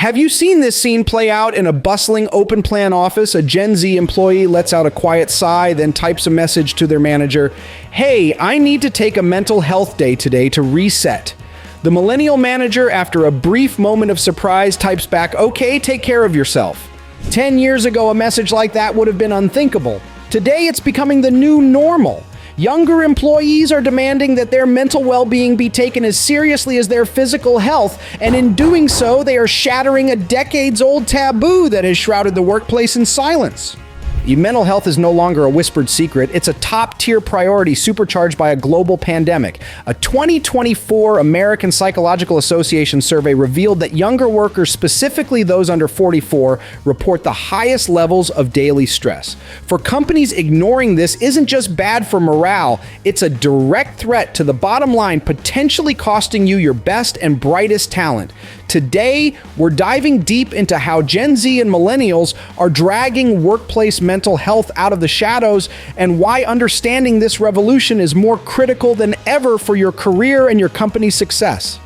Have you seen this scene play out in a bustling open-plan office? A Gen Z employee lets out a quiet sigh, then types a message to their manager. Hey, I need to take a mental health day today to reset. The millennial manager, after a brief moment of surprise, types back, okay, take care of yourself. 10 years ago, a message like that would have been unthinkable. Today, it's becoming the new normal. Younger employees are demanding that their mental well-being be taken as seriously as their physical health, and in doing so, they are shattering a decades-old taboo that has shrouded the workplace in silence. Mental health is no longer a whispered secret. It's a top-tier priority supercharged by a global pandemic. A 2024 American Psychological Association survey revealed that younger workers, specifically those under 44, report the highest levels of daily stress. For companies, ignoring this isn't just bad for morale, it's a direct threat to the bottom line, potentially costing you your best and brightest talent. Today, we're diving deep into how Gen Z and millennials are dragging workplace mental health out of the shadows, and why understanding this revolution is more critical than ever for your career and your company's success.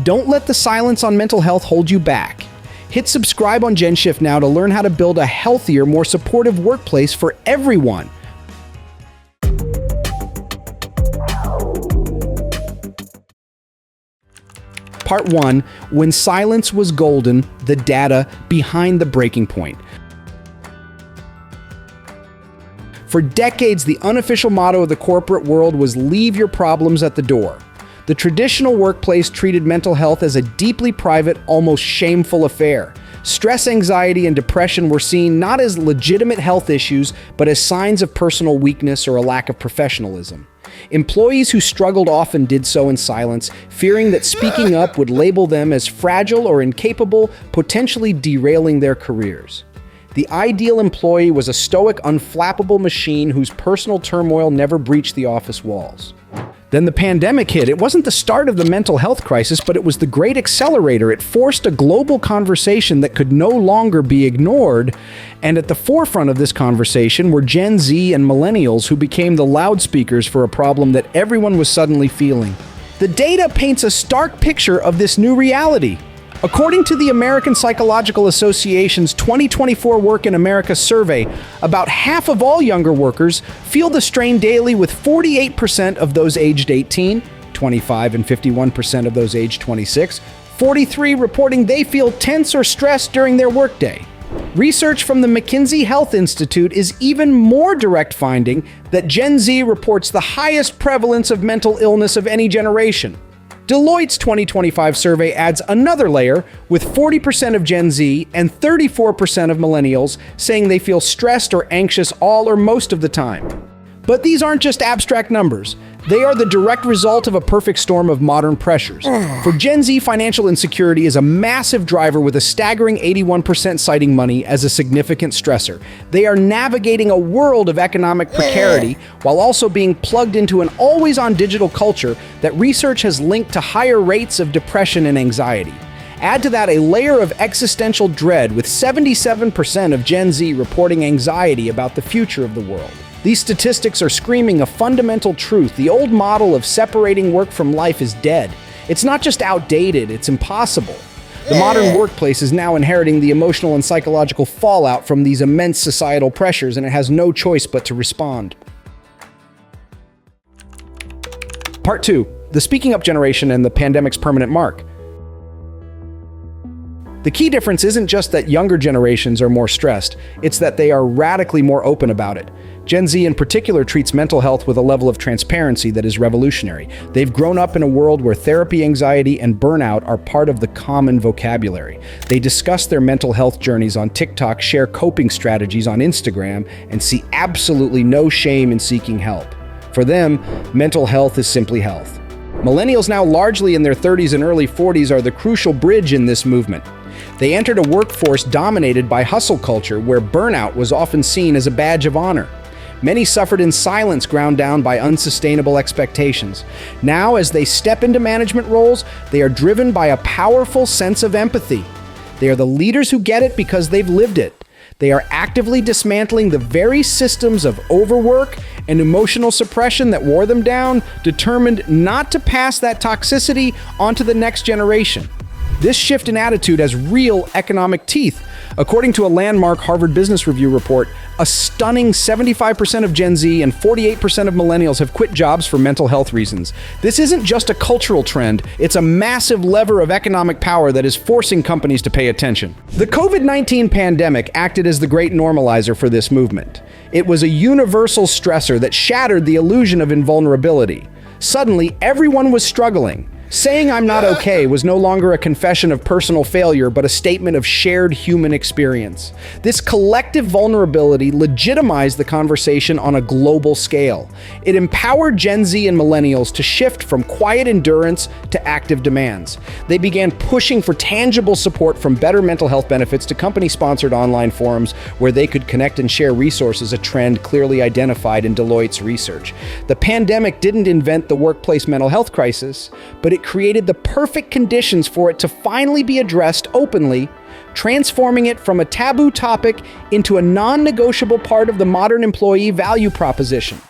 Don't let the silence on mental health hold you back. Hit subscribe on GenShift now to learn how to build a healthier, more supportive workplace for everyone. Part 1, When Silence Was Golden, the data behind the breaking point. For decades, the unofficial motto of the corporate world was leave your problems at the door. The traditional workplace treated mental health as a deeply private, almost shameful affair. Stress, anxiety, and depression were seen not as legitimate health issues, but as signs of personal weakness or a lack of professionalism. Employees who struggled often did so in silence, fearing that speaking up would label them as fragile or incapable, potentially derailing their careers. The ideal employee was a stoic, unflappable machine whose personal turmoil never breached the office walls. Then the pandemic hit. It wasn't the start of the mental health crisis, but it was the great accelerator. It forced a global conversation that could no longer be ignored. And at the forefront of this conversation were Gen Z and millennials, who became the loudspeakers for a problem that everyone was suddenly feeling. The data paints a stark picture of this new reality. According to the American Psychological Association's 2024 Work in America survey, about half of all younger workers feel the strain daily, with 48% of those aged 18, 25 and 51% of those aged 26, 43 reporting they feel tense or stressed during their workday. Research from the McKinsey Health Institute is even more direct, finding that Gen Z reports the highest prevalence of mental illness of any generation. Deloitte's 2025 survey adds another layer, with 40% of Gen Z and 34% of millennials saying they feel stressed or anxious all or most of the time. But these aren't just abstract numbers. They are the direct result of a perfect storm of modern pressures. For Gen Z, financial insecurity is a massive driver, with a staggering 81% citing money as a significant stressor. They are navigating a world of economic precarity while also being plugged into an always-on digital culture that research has linked to higher rates of depression and anxiety. Add to that a layer of existential dread, with 77% of Gen Z reporting anxiety about the future of the world. These statistics are screaming a fundamental truth. The old model of separating work from life is dead. It's not just outdated, it's impossible. The modern workplace is now inheriting the emotional and psychological fallout from these immense societal pressures, and it has no choice but to respond. Part 2, the speaking up generation and the pandemic's permanent mark. The key difference isn't just that younger generations are more stressed, it's that they are radically more open about it. Gen Z in particular treats mental health with a level of transparency that is revolutionary. They've grown up in a world where therapy, anxiety, and burnout are part of the common vocabulary. They discuss their mental health journeys on TikTok, share coping strategies on Instagram, and see absolutely no shame in seeking help. For them, mental health is simply health. Millennials, now largely in their 30s and early 40s, are the crucial bridge in this movement. They entered a workforce dominated by hustle culture, where burnout was often seen as a badge of honor. Many suffered in silence, ground down by unsustainable expectations. Now, as they step into management roles, they are driven by a powerful sense of empathy. They are the leaders who get it because they've lived it. They are actively dismantling the very systems of overwork and emotional suppression that wore them down, determined not to pass that toxicity onto the next generation. This shift in attitude has real economic teeth. According to a landmark Harvard Business Review report, a stunning 75% of Gen Z and 48% of millennials have quit jobs for mental health reasons. This isn't just a cultural trend, it's a massive lever of economic power that is forcing companies to pay attention. The COVID-19 pandemic acted as the great normalizer for this movement. It was a universal stressor that shattered the illusion of invulnerability. Suddenly, everyone was struggling. Saying I'm not okay was no longer a confession of personal failure, but a statement of shared human experience. This collective vulnerability legitimized the conversation on a global scale. It empowered Gen Z and millennials to shift from quiet endurance to active demands. They began pushing for tangible support, from better mental health benefits to company-sponsored online forums where they could connect and share resources, a trend clearly identified in Deloitte's research. The pandemic didn't invent the workplace mental health crisis, but it created the perfect conditions for it to finally be addressed openly, transforming it from a taboo topic into a non-negotiable part of the modern employee value proposition.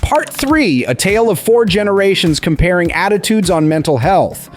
Part 3, a tale of 4 generations comparing attitudes on mental health.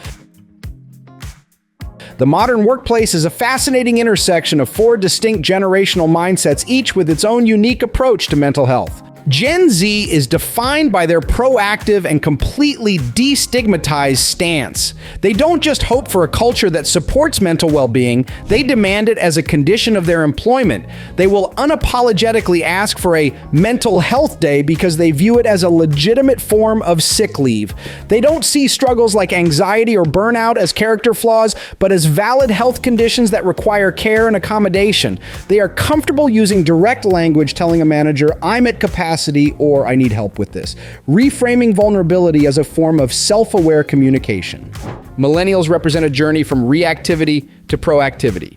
The modern workplace is a fascinating intersection of 4 distinct generational mindsets, each with its own unique approach to mental health. Gen Z is defined by their proactive and completely destigmatized stance. They don't just hope for a culture that supports mental well-being, they demand it as a condition of their employment. They will unapologetically ask for a mental health day because they view it as a legitimate form of sick leave. They don't see struggles like anxiety or burnout as character flaws, but as valid health conditions that require care and accommodation. They are comfortable using direct language, telling a manager, "I'm at capacity," or "I need help with this," reframing vulnerability as a form of self-aware communication. Millennials represent a journey from reactivity to proactivity.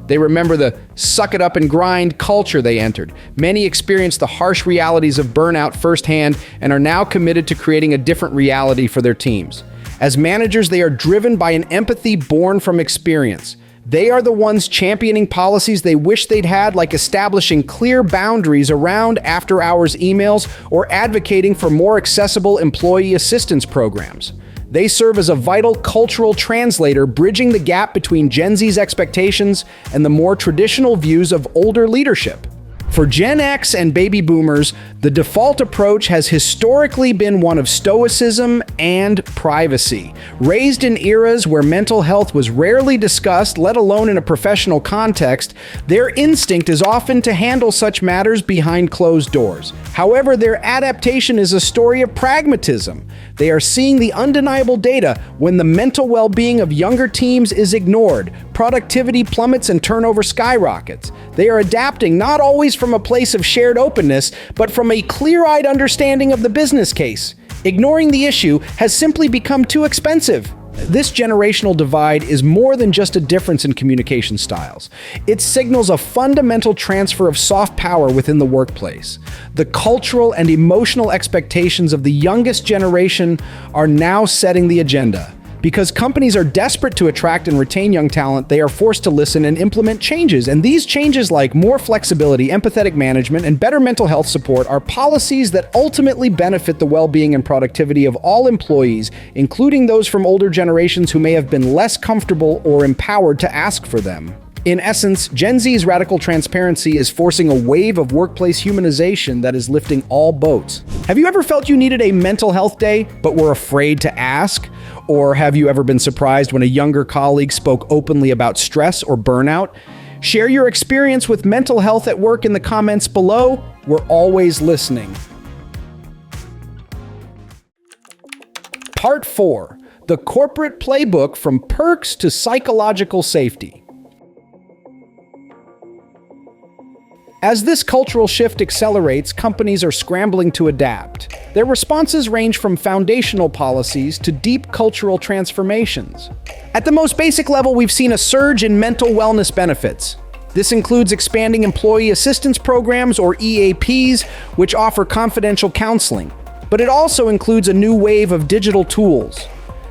They remember the suck it up and grind culture they entered. Many experienced the harsh realities of burnout firsthand and are now committed to creating a different reality for their teams. As managers, they are driven by an empathy born from experience. They are the ones championing policies they wish they'd had, like establishing clear boundaries around after-hours emails or advocating for more accessible employee assistance programs. They serve as a vital cultural translator, bridging the gap between Gen Z's expectations and the more traditional views of older leadership. For Gen X and baby boomers, the default approach has historically been one of stoicism and privacy. Raised in eras where mental health was rarely discussed, let alone in a professional context, their instinct is often to handle such matters behind closed doors. However, their adaptation is a story of pragmatism. They are seeing the undeniable data: when the mental well-being of younger teams is ignored, productivity plummets and turnover skyrockets. They are adapting not always from a place of shared openness, but from a clear-eyed understanding of the business case. Ignoring the issue has simply become too expensive. This generational divide is more than just a difference in communication styles. It signals a fundamental transfer of soft power within the workplace. The cultural and emotional expectations of the youngest generation are now setting the agenda. Because companies are desperate to attract and retain young talent, they are forced to listen and implement changes. And these changes, like more flexibility, empathetic management, and better mental health support, are policies that ultimately benefit the well-being and productivity of all employees, including those from older generations who may have been less comfortable or empowered to ask for them. In essence, Gen Z's radical transparency is forcing a wave of workplace humanization that is lifting all boats. Have you ever felt you needed a mental health day, but were afraid to ask? Or have you ever been surprised when a younger colleague spoke openly about stress or burnout? Share your experience with mental health at work in the comments below. We're always listening. Part 4, the corporate playbook from perks to psychological safety. As this cultural shift accelerates, companies are scrambling to adapt. Their responses range from foundational policies to deep cultural transformations. At the most basic level, we've seen a surge in mental wellness benefits. This includes expanding employee assistance programs, or EAPs, which offer confidential counseling. But it also includes a new wave of digital tools.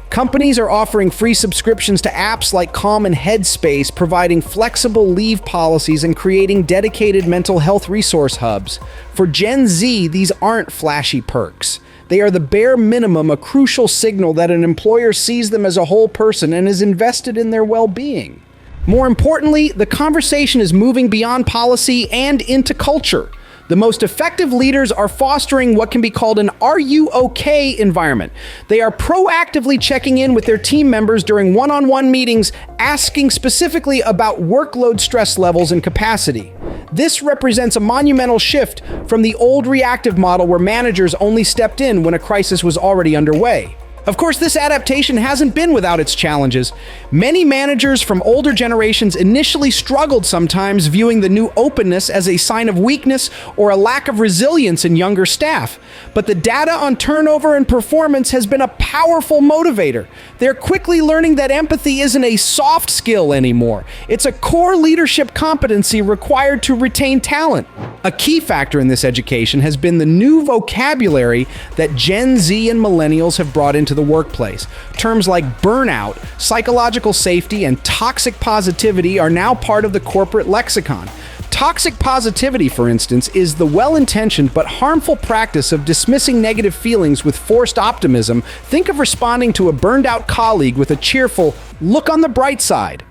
Companies are offering free subscriptions to apps like Calm and Headspace, providing flexible leave policies and creating dedicated mental health resource hubs. For Gen Z, these aren't flashy perks. They are the bare minimum, a crucial signal that an employer sees them as a whole person and is invested in their well-being. More importantly, the conversation is moving beyond policy and into culture. The most effective leaders are fostering what can be called an "Are you okay?" environment. They are proactively checking in with their team members during one-on-one meetings, asking specifically about workload stress levels and capacity. This represents a monumental shift from the old reactive model where managers only stepped in when a crisis was already underway. Of course, this adaptation hasn't been without its challenges. Many managers from older generations initially struggled sometimes, viewing the new openness as a sign of weakness or a lack of resilience in younger staff. But the data on turnover and performance has been a powerful motivator. They're quickly learning that empathy isn't a soft skill anymore. It's a core leadership competency required to retain talent. A key factor in this education has been the new vocabulary that Gen Z and Millennials have brought into the workplace. Terms like burnout, psychological safety, and toxic positivity are now part of the corporate lexicon. Toxic positivity, for instance, is the well-intentioned but harmful practice of dismissing negative feelings with forced optimism. Think of responding to a burned-out colleague with a cheerful, "Look on the bright side."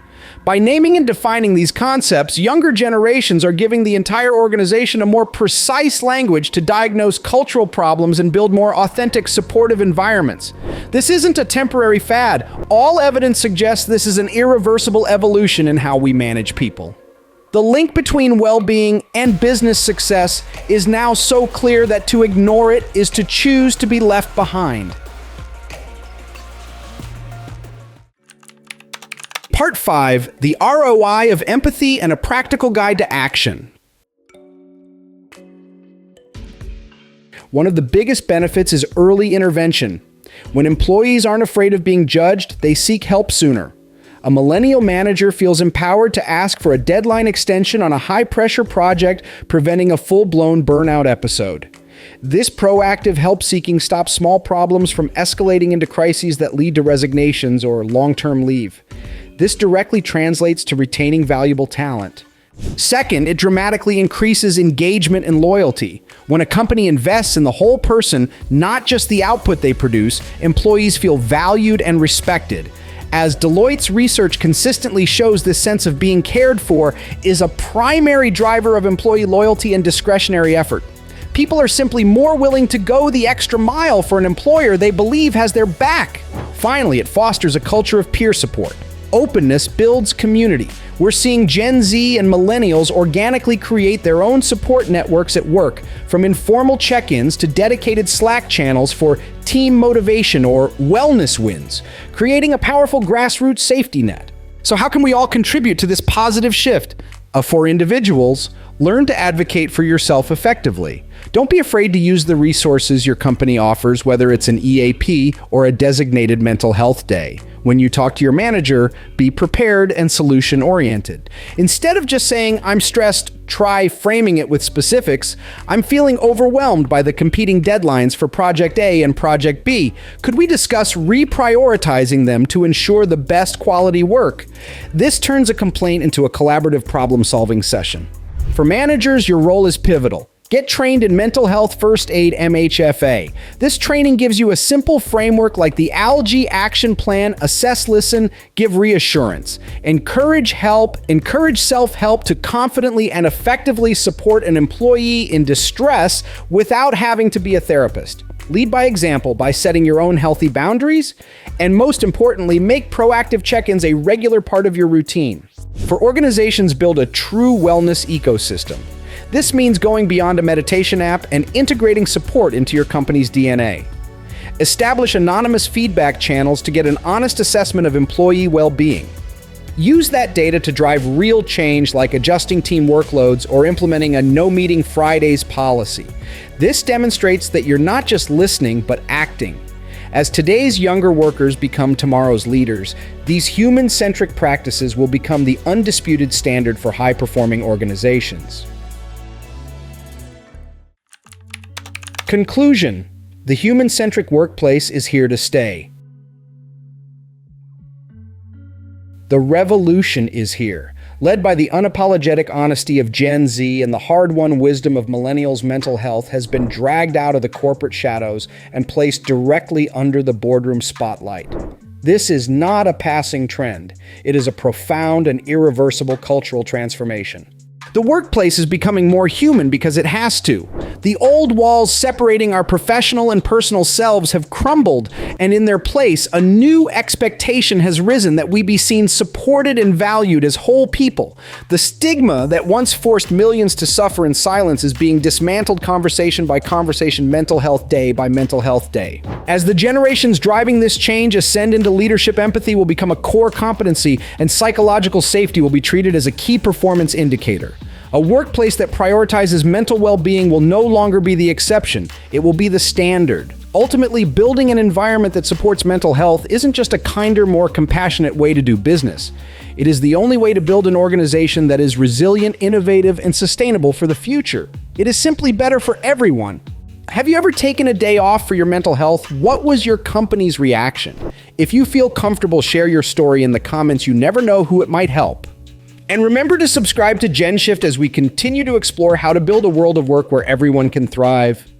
By naming and defining these concepts, younger generations are giving the entire organization a more precise language to diagnose cultural problems and build more authentic, supportive environments. This isn't a temporary fad. All evidence suggests this is an irreversible evolution in how we manage people. The link between well-being and business success is now so clear that to ignore it is to choose to be left behind. Part 5, the ROI of empathy and a practical guide to action. One of the biggest benefits is early intervention. When employees aren't afraid of being judged, they seek help sooner. A millennial manager feels empowered to ask for a deadline extension on a high-pressure project, preventing a full-blown burnout episode. This proactive help-seeking stops small problems from escalating into crises that lead to resignations or long-term leave. This directly translates to retaining valuable talent. Second, it dramatically increases engagement and loyalty. When a company invests in the whole person, not just the output they produce, employees feel valued and respected. As Deloitte's research consistently shows, this sense of being cared for is a primary driver of employee loyalty and discretionary effort. People are simply more willing to go the extra mile for an employer they believe has their back. Finally, it fosters a culture of peer support. Openness builds community. We're seeing Gen Z and Millennials organically create their own support networks at work, from informal check-ins to dedicated Slack channels for team motivation or wellness wins, creating a powerful grassroots safety net. So how can we all contribute to this positive shift? For individuals, learn to advocate for yourself effectively. Don't be afraid to use the resources your company offers, whether it's an EAP or a designated mental health day. When you talk to your manager, be prepared and solution-oriented. Instead of just saying, "I'm stressed," try framing it with specifics. "I'm feeling overwhelmed by the competing deadlines for Project A and Project B. Could we discuss reprioritizing them to ensure the best quality work?" This turns a complaint into a collaborative problem-solving session. For managers, your role is pivotal. Get trained in mental health first aid MHFA. This training gives you a simple framework like the ALGE action plan: assess, listen, give reassurance. Encourage self-help to confidently and effectively support an employee in distress without having to be a therapist. Lead by example by setting your own healthy boundaries, and most importantly, make proactive check-ins a regular part of your routine. For organizations, build a true wellness ecosystem. This means going beyond a meditation app and integrating support into your company's DNA. Establish anonymous feedback channels to get an honest assessment of employee well-being. Use that data to drive real change, like adjusting team workloads or implementing a no meeting Fridays policy. This demonstrates that you're not just listening, but acting. As today's younger workers become tomorrow's leaders, these human-centric practices will become the undisputed standard for high-performing organizations. Conclusion: the human-centric workplace is here to stay. The revolution is here. Led by the unapologetic honesty of Gen Z and the hard-won wisdom of millennials, mental health has been dragged out of the corporate shadows and placed directly under the boardroom spotlight. This is not a passing trend. It is a profound and irreversible cultural transformation. The workplace is becoming more human because it has to. The old walls separating our professional and personal selves have crumbled, and in their place, a new expectation has risen that we be seen supported and valued as whole people. The stigma that once forced millions to suffer in silence is being dismantled conversation by conversation, mental health day by mental health day. As the generations driving this change ascend into leadership, empathy will become a core competency, and psychological safety will be treated as a key performance indicator. A workplace that prioritizes mental well-being will no longer be the exception. It will be the standard. Ultimately, building an environment that supports mental health isn't just a kinder, more compassionate way to do business. It is the only way to build an organization that is resilient, innovative, and sustainable for the future. It is simply better for everyone. Have you ever taken a day off for your mental health? What was your company's reaction? If you feel comfortable, share your story in the comments. You never know who it might help. And remember to subscribe to GenShift as we continue to explore how to build a world of work where everyone can thrive.